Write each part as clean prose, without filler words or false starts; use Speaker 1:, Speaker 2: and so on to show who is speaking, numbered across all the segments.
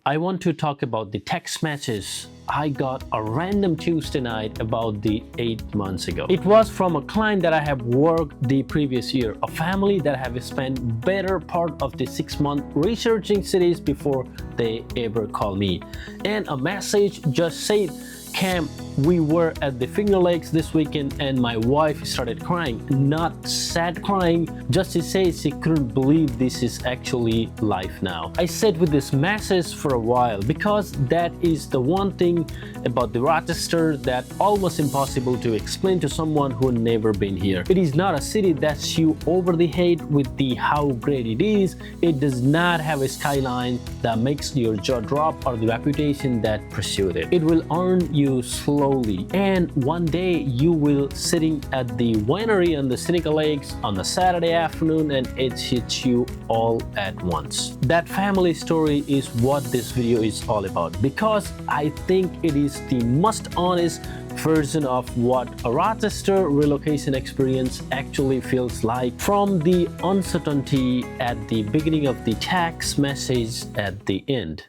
Speaker 1: I want to talk about the text messages I got a random Tuesday night about the 8 months ago. It was from a client that I have worked the previous year, a family that have spent better part of the 6 months researching cities before they ever call me. And a message just said, "Khem, we were at the Finger Lakes this weekend and my wife started crying." Not sad crying, just to say she couldn't believe this is actually life now. I sat with this message for a while because that is the one thing about the Rochester that almost impossible to explain to someone who never been here. It is not a city that you overly hate with the how great it is. It does not have a skyline that makes your jaw drop or the reputation that pursued it. It will earn you slowly, and one day you will sitting at the winery on the Seneca Lakes on a Saturday afternoon and it hits you all at once. That family story is what this video is all about, because I think it is the most honest version of what a Rochester relocation experience actually feels like, from the uncertainty at the beginning of the text message at the end.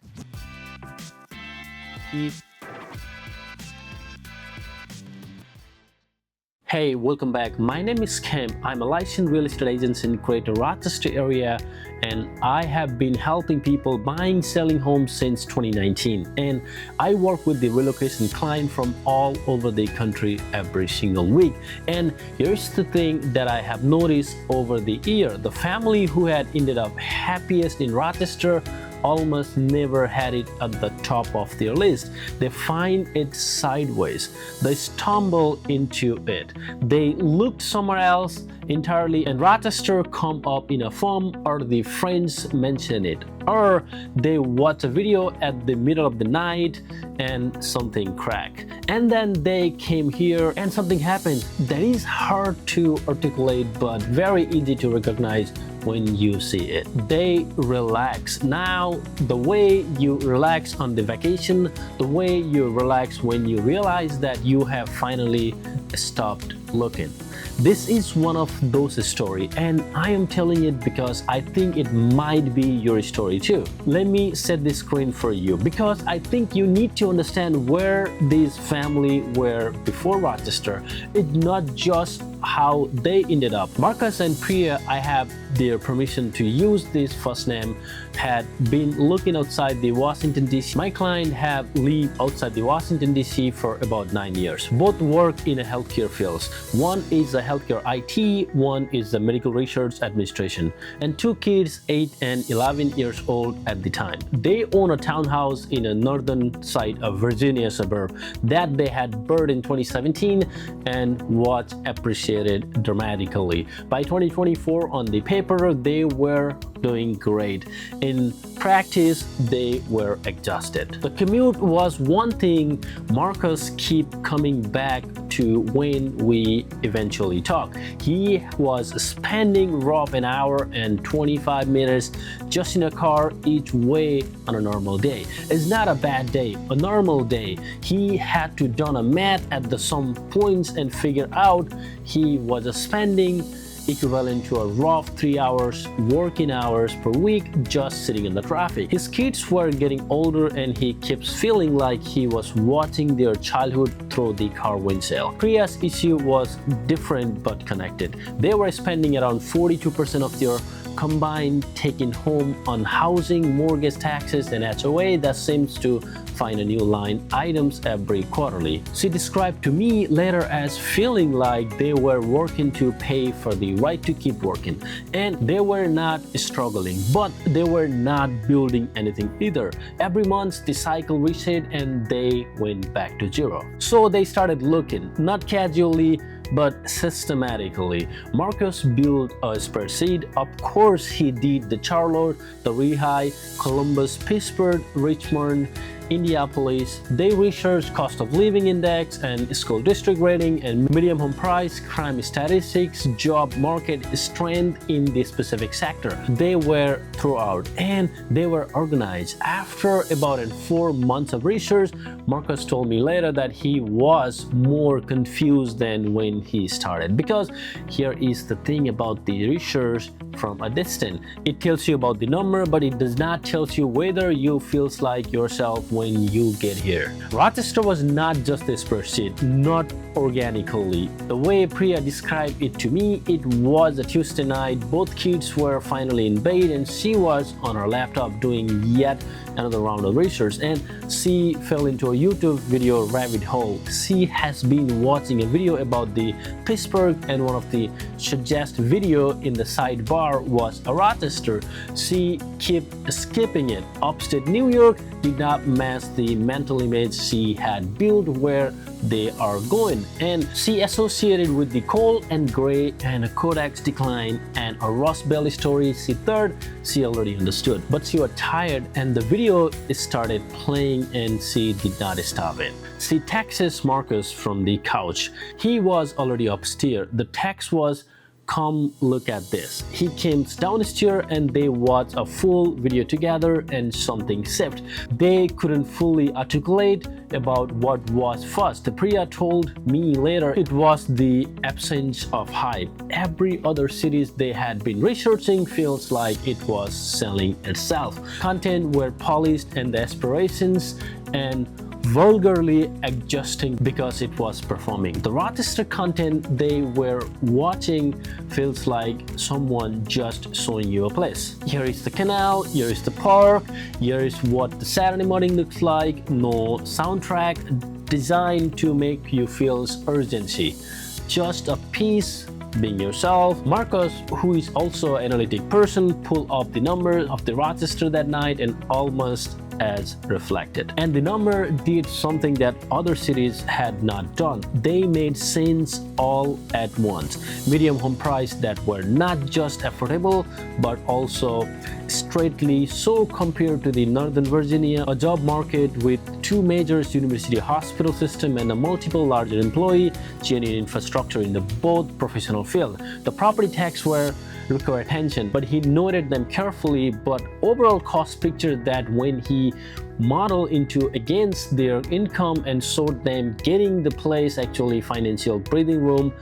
Speaker 1: Hey, welcome back. My name is Khem. I'm a licensed real estate agent in Greater Rochester area, and I have been helping people buying, selling homes since 2019. And I work with the relocation client from all over the country every single week. And here's the thing that I have noticed over the year. The family who had ended up happiest in Rochester almost never had it at the top of their list. They find it sideways. They stumble into it. They look somewhere else entirely, and Rochester come up in a form, or the friends mention it, or they watch a video at the middle of the night and something crack, and then they came here and something happened that is hard to articulate but very easy to recognize when you see it. They relax. Now, the way you relax on the vacation, the way you relax when you realize that you have finally stopped looking. This is one of those stories, and I am telling it because I think it might be your story too. Let me set the screen for you, because I think you need to understand where this family were before Rochester. It's not just how they ended up. Marcus and Priya, I have their permission to use this first name, had been looking outside the Washington DC. My client have lived outside the Washington DC for about 9 years. Both work in a healthcare fields. One is a healthcare IT, one is the medical research administration, and 2 kids, 8 and 11 years old at the time. They own a townhouse in a northern side of Virginia suburb that they had bought in 2017 and was appreciated dramatically. By 2024, on the paper, they were doing great. In practice, they were exhausted. The commute was one thing Marcus keep coming back to when we eventually talk. He was spending roughly an hour and 25 minutes just in a car each way on a normal day. It's not a bad day, a normal day. He had to done a math at some points and figure out he was spending equivalent to a rough 3 hours working hours per week just sitting in the traffic. His kids were getting older and he keeps feeling like he was watching their childhood through the car windshield. Priya's issue was different but connected. They were spending around 42% of their combined taking home on housing, mortgage, taxes, and HOA that seems to find a new line items every quarterly. She described to me later as feeling like they were working to pay for the right to keep working, and they were not struggling, but they were not building anything either. Every month the cycle reset and they went back to zero. So they started looking, not casually but systematically. Marcus built a spreadsheet. Of course, he did the Charlotte, the Raleigh, Columbus, Pittsburgh, Richmond, Indianapolis. They researched cost of living index and school district rating and median home price, crime statistics, job market strength in the specific sector. They were throughout and they were organized. After about 4 months of research, Marcus told me later that he was more confused than when he started, because here is the thing about the research from a distance. It tells you about the number, but it does not tell you whether you feels like yourself when you get here. Rochester was not just a spreadsheet, not organically. The way Priya described it to me, it was a Tuesday night. Both kids were finally in bed and she was on her laptop doing yet another round of research, and she fell into a YouTube video rabbit hole. She has been watching a video about the Pittsburgh, and one of the suggested video in the sidebar was a Rochester. She kept skipping it. Upstate New York did not match the mental image she had built where they are going, and she associated with the coal and gray and a Kodak's decline and a Rust Belt story she thought she already understood. But she was tired and the video started playing and she did not stop it. She texts Marcus from the couch. He was already upstairs. The text was, "Come look at this." He came downstairs and they watched a full video together, and something shifted. They couldn't fully articulate about what was first. Priya told me later it was the absence of hype. Every other cities they had been researching feels like it was selling itself. Content were polished and the aspirations and vulgarly adjusting because it was performing. The Rochester content they were watching feels like someone just showing you a place. Here is the canal, here is the park, here is what the Saturday morning looks like. No soundtrack designed to make you feel urgency. Just a piece being yourself. Marcus, who is also an analytic person, pulled up the numbers of the Rochester that night and almost as reflected. And the number did something that other cities had not done. They made sense all at once. Medium home price that were not just affordable but also straightly so compared to the Northern Virginia, a job market with 2 major university hospital system and a multiple larger employee, genuine infrastructure in the both professional field. The property tax were require attention, but he noted them carefully. But overall cost picture that when he modeled into against their income and showed them getting the place actually financial breathing room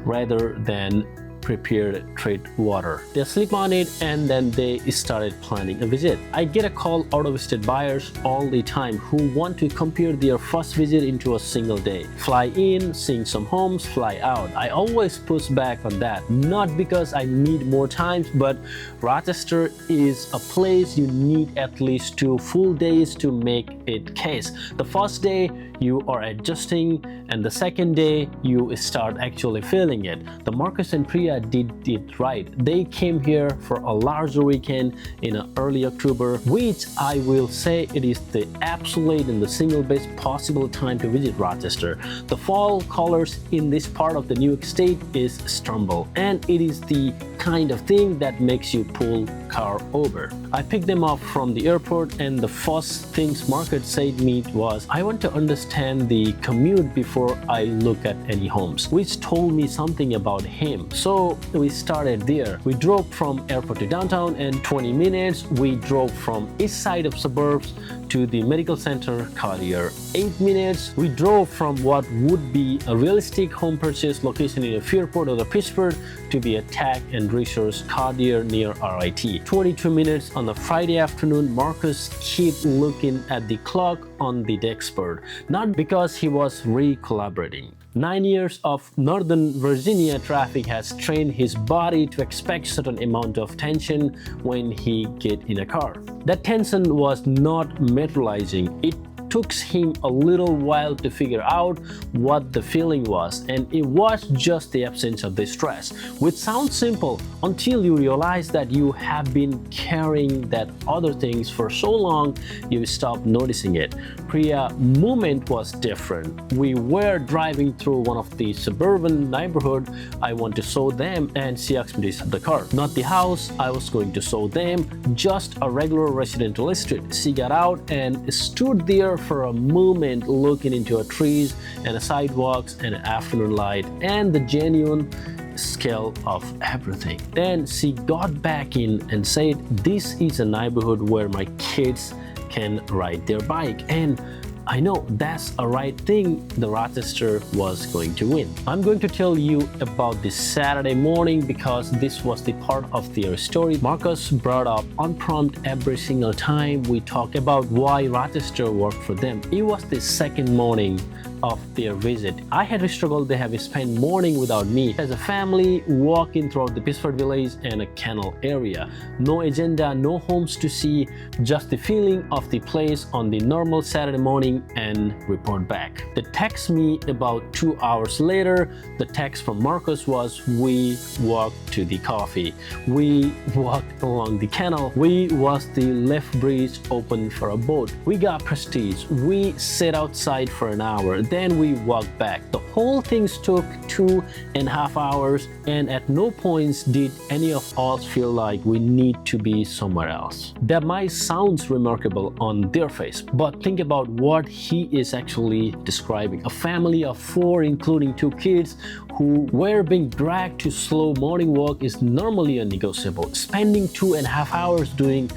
Speaker 1: rather than prepared trade water. They sleep on it and then they started planning a visit. I get a call out of state buyers all the time who want to compare their first visit into a single day. Fly in, seeing some homes, fly out. I always push back on that, not because I need more time, but Rochester is a place you need at least 2 full days to make it case. The first day you are adjusting and the second day you start actually feeling it. The Marcus and Priya did it right. They came here for a larger weekend in early October, which I will say it is the absolute and the single best possible time to visit Rochester. The fall colors in this part of the New York State is stumble, and it is the kind of thing that makes you pull car over. I picked them up from the airport and the first things Marcus said me was, "I want to understand the commute before I look at any homes," which told me something about him. So we started there. We drove from airport to downtown and 20 minutes. We drove from east side of suburbs to the medical center, Kadariya. 8 minutes. We drove from what would be a realistic home purchase location in a Fairport or the Pittsford to be a tech and research Kadariya near RIT. 22 minutes on a Friday afternoon. Marcus kept looking at the clock on the dashboard, not because he was re-collaborating. 9 years of Northern Virginia traffic has trained his body to expect certain amount of tension when he get in a car. That tension was not materializing. It took him a little while to figure out what the feeling was, and it was just the absence of the stress, which sounds simple until you realize that you have been carrying that other things for so long you stop noticing it. Priya's movement was different. We were driving through one of the suburban neighborhood. I want to show them and she asked me to stop the car. Not the house I was going to show them, just a regular residential street. She got out and stood there for a moment looking into a trees and a sidewalks and an afternoon light and the genuine scale of everything. Then she got back in and said, this is a neighborhood where my kids can ride their bike, and I know that's a right thing. The Rochester was going to win. I'm going to tell you about this Saturday morning because this was the part of their story Marcus brought up unprompted every single time we talk about why Rochester worked for them. It was the second morning of their visit. I had struggled. They have spent morning without me as a family walking throughout the Pittsford village and a canal area. No agenda, no homes to see, just the feeling of the place on the normal Saturday morning and report back. They text me about 2 hours later. The text from Marcus was, we walked to the coffee, we walked along the canal, we watched the left bridge open for a boat, we got prestige, we sat outside for an hour, then we walked back. The whole thing took 2.5 hours, and at no points did any of us feel like we need to be somewhere else. That might sound remarkable on their face, but think about what he is actually describing. A family of 4, including 2 kids, who were being dragged to slow morning walk is normally unnegotiable. Spending 2.5 hours doing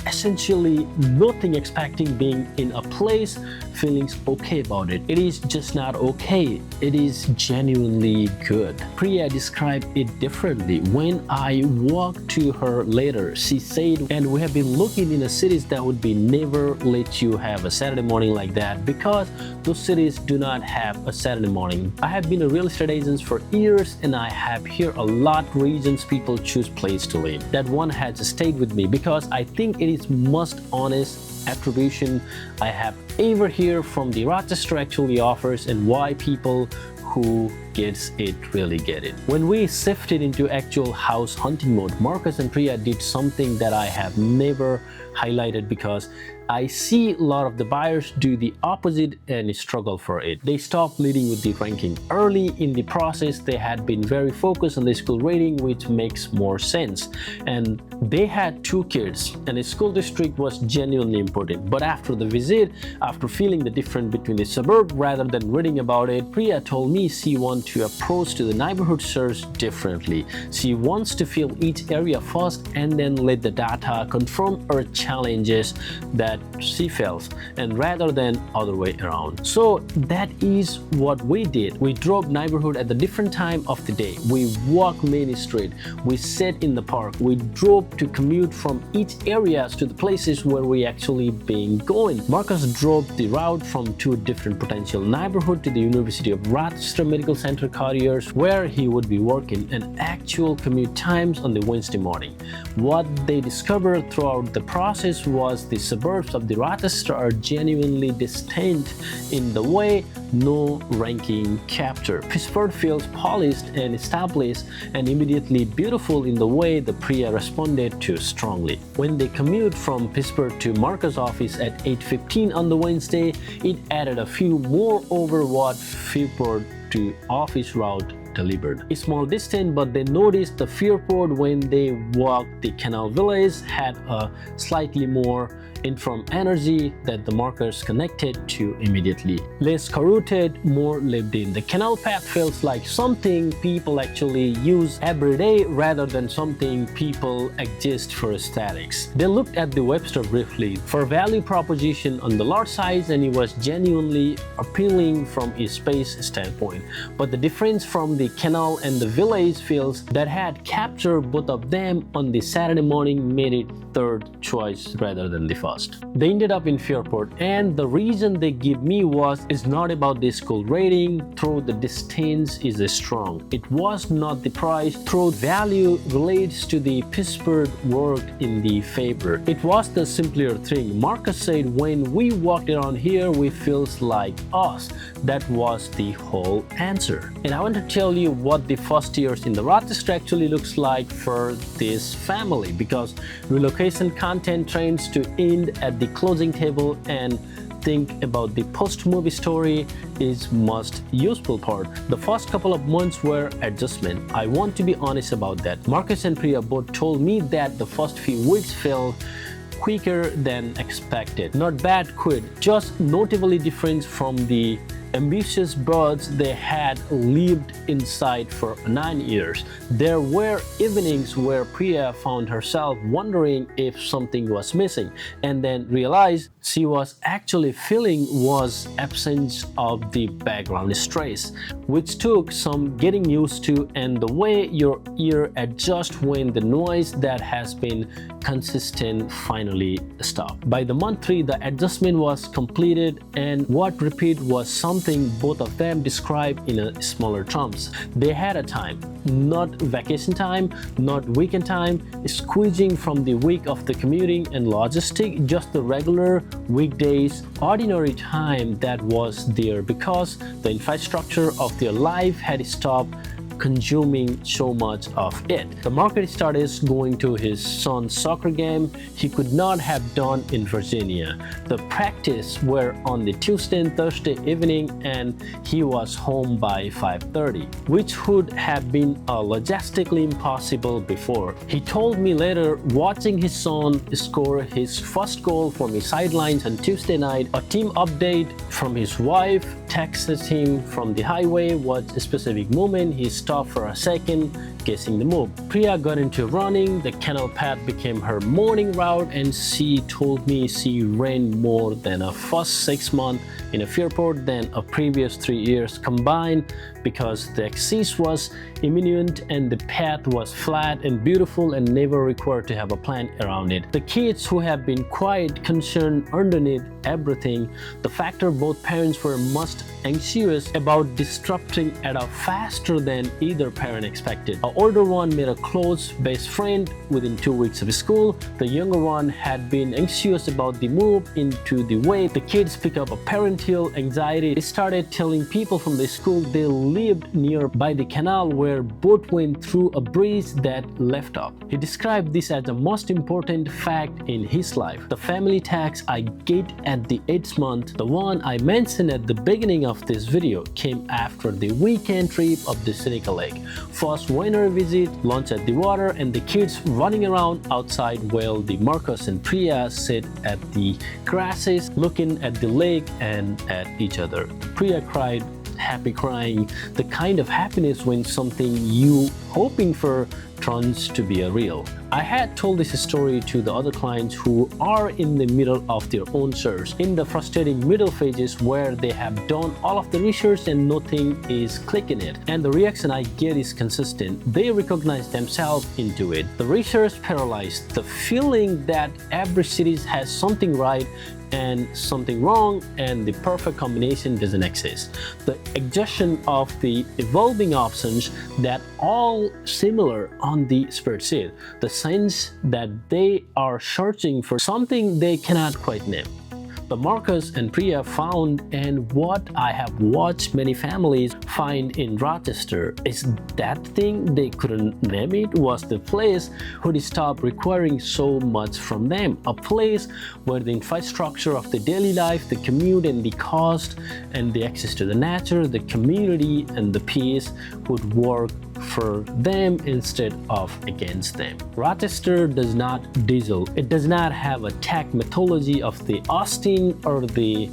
Speaker 1: essentially nothing, expecting being in a place, feeling okay about it. It is just not okay. It is genuinely good. Priya described it differently. When I walked to her later, she said, and we have been looking in the cities that would be never let you have a Saturday morning like that because those cities do not have a Saturday morning. I have been a real estate agent for years and I have heard a lot reasons people choose place to live. That one has stayed with me because I think it is most honest attribution I have ever heard from the Rochester actually offers and why people who gets it really get it. When we shifted into actual house hunting mode, Marcus and Priya did something that I have never highlighted because I see a lot of the buyers do the opposite and struggle for it. They stopped leading with the ranking. Early in the process, they had been very focused on the school rating, which makes more sense. And they had 2 kids and the school district was genuinely important. But after the visit, after feeling the difference between the suburb rather than reading about it, Priya told me she wants to approach to the neighborhood search differently. She wants to feel each area first and then let the data confirm her challenges that she feels, and rather than other way around. So that is what we did. We drove neighborhood at the different time of the day. We walked Main Street. We sat in the park. We drove to commute from each areas to the places where we actually been going. Marcus drove the route from 2 different potential neighborhood to the University of Rochester Medical Center Careers, where he would be working, and actual commute times on the Wednesday morning. What they discovered throughout the process was the suburbs of the Rochester are genuinely distinct in the way no ranking capture. Pittsford feels polished and established and immediately beautiful in the way the Priya responded to strongly. When they commute from Pittsburgh to Marcus' office at 8:15 on the Wednesday, it added a few more over what Fairport to office route delivered. A small distance, but they noticed the Fairport when they walked the canal village had a slightly more from energy that the Marcus connected to immediately. Less corrupted, more lived in. The canal path feels like something people actually use every day rather than something people exist for aesthetics. They looked at the Webster briefly for value proposition on the large size and it was genuinely appealing from a space standpoint. But the difference from the canal and the village feels that had captured both of them on the Saturday morning made it third choice rather than the first. They ended up in Fairport, and the reason they give me was it's not about the school rating, though the distance is strong. It was not the price, though value relates to the Pittsburgh worked in the favor. It was the simpler thing. Marcus said, when we walked around here, we feels like us. That was the whole answer. And I want to tell you what the first years in the Rochester actually looks like for this family, because relocation content trends to end at the closing table, and think about the post-movie story is most useful part. The first couple of months were adjustment. I want to be honest about that. Marcus and Priya both told me that the first few weeks felt quicker than expected. Not bad quit, just notably different from the ambitious birds they had lived inside for 9 years. There were evenings where Priya found herself wondering if something was missing, and then realized she was actually feeling was absence of the background stress, which took some getting used to and the way your ear adjusts when the noise that has been consistent finally stopped. By the month 3, the adjustment was completed, and what repeat was something both of them described in a smaller terms. They had a time, not vacation time, not weekend time, squeezing from the week of the commuting and logistic, just the regular weekdays, ordinary time that was there because the infrastructure of their life had stopped consuming so much of it. The market started going to his son's soccer game he could not have done in Virginia. The practice were on the Tuesday and Thursday evening, and he was home by 5:30, which would have been logistically impossible before. He told me later, watching his son score his first goal from his sidelines on Tuesday night, a team update from his wife texted him from the highway what a specific moment he stopped for a second, guessing the move. Priya got into running, the canal path became her morning route, and she told me she ran more than a first 6 months in a Fairport than a previous 3 years combined because the access was imminent and the path was flat and beautiful and never required to have a plan around it. The kids who have been quite concerned underneath everything, the factor both parents were most anxious about disrupting at a faster than either parent expected. The older one made a close best friend within 2 weeks of school. The younger one had been anxious about the move into the way the kids pick up a parental anxiety. They started telling people from the school they lived near by the canal where both went through a bridge that left up. He described this as the most important fact in his life. The family tax I get at the 8th month, the one I mentioned at the beginning of this video, came after the weekend trip of the Seneca Lake. First winter visit, lunch at the water, and the kids running around outside while the Marcus and Priya sit at the grasses looking at the lake and at each other. Priya cried, happy crying, the kind of happiness when something you hoping for turns to be a real. I had told this story to the other clients who are in the middle of their own search, in the frustrating middle phases where they have done all of the research and nothing is clicking it. And the reaction I get is consistent. They recognize themselves into it. The research paralyzed, the feeling that every city has something right and something wrong and the perfect combination doesn't exist. The exhaustion of the evolving options that all similar on the spreadsheet. The sense that they are searching for something they cannot quite name. The Marcus and Priya found, and what I have watched many families find in Rochester, is that thing they couldn't name it was the place would stop requiring so much from them. A place where the infrastructure of the daily life, the commute and the cost and the access to the nature, the community and the peace would work for them instead of against them. Rochester does not diesel. It does not have a tech mythology of the Austin or the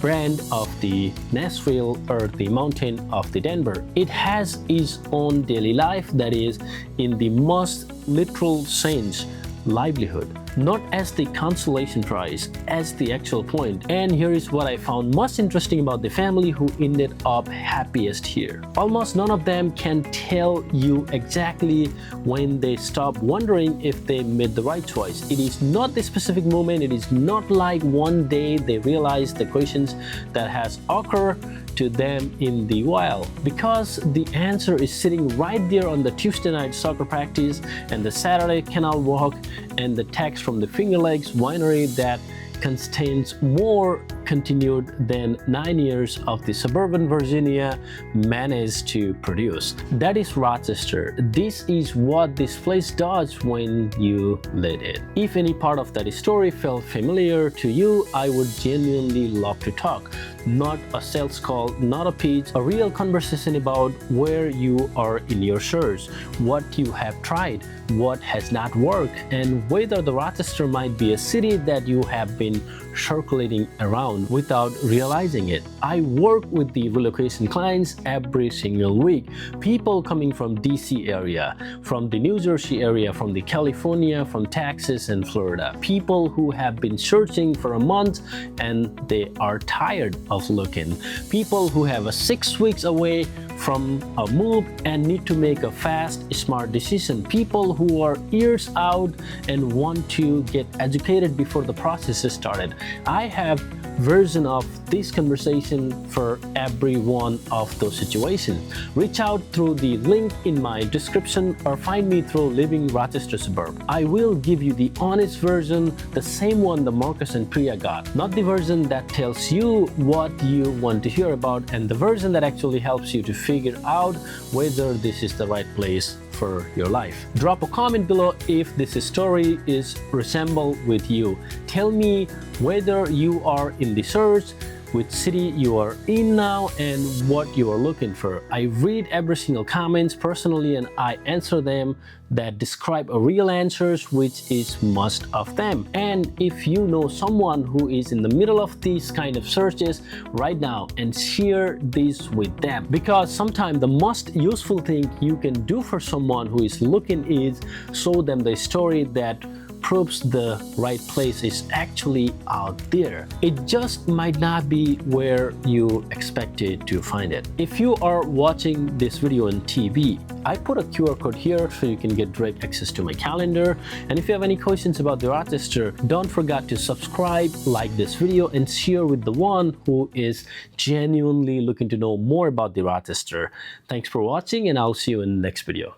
Speaker 1: brand of the Nashville or the mountain of the Denver. It has its own daily life that is, in the most literal sense, livelihood. Not as the consolation prize, as the actual point. And here is what I found most interesting about the family who ended up happiest here. Almost none of them can tell you exactly when they stop wondering if they made the right choice. It is not the specific moment. It is not like one day they realize the questions that has occurred to them in the while, because the answer is sitting right there on the Tuesday night soccer practice and the Saturday canal walk and the text from the Finger Lakes winery that contains more continued than 9 years of the suburban Virginia managed to produce. That is Rochester. This is what this place does when you let it. If any part of that story felt familiar to you, I would genuinely love to talk. not a sales call, not a pitch, a real conversation about where you are in your search, what you have tried, what has not worked, and whether the Rochester might be a city that you have been circulating around without realizing it. I work with the relocation clients every single week. People coming from DC area, from the New Jersey area, from the California, from Texas and Florida. People who have been searching for a month and they are tired of looking. People who have a 6 weeks away from a move and need to make a fast, smart decision. People who are years out and want to get educated before the process is started. I have version of this conversation for every one of those situations. Reach out through the link in my description or find me through Living Rochester Suburb. I will give you the honest version, the same one the Marcus and Priya got, not the version that tells you what you want to hear about, and the version that actually helps you to figure out whether this is the right place for your life. Drop a comment below if this story is resemble with you. Tell me whether you are in the search, which city you are in now, and what you are looking for. I read every single comments personally and I answer them that describe a real answers, which is most of them. And if you know someone who is in the middle of these kind of searches right now, and share this with them, because sometimes the most useful thing you can do for someone who is looking is show them the story that proves the right place is actually out there. It just might not be where you expected to find it. If you are watching this video on TV, I put a QR code here so you can get direct access to my calendar. And if you have any questions about the Rochester, don't forget to subscribe, like this video, and share with the one who is genuinely looking to know more about the Rochester. Thanks for watching, and I'll see you in the next video.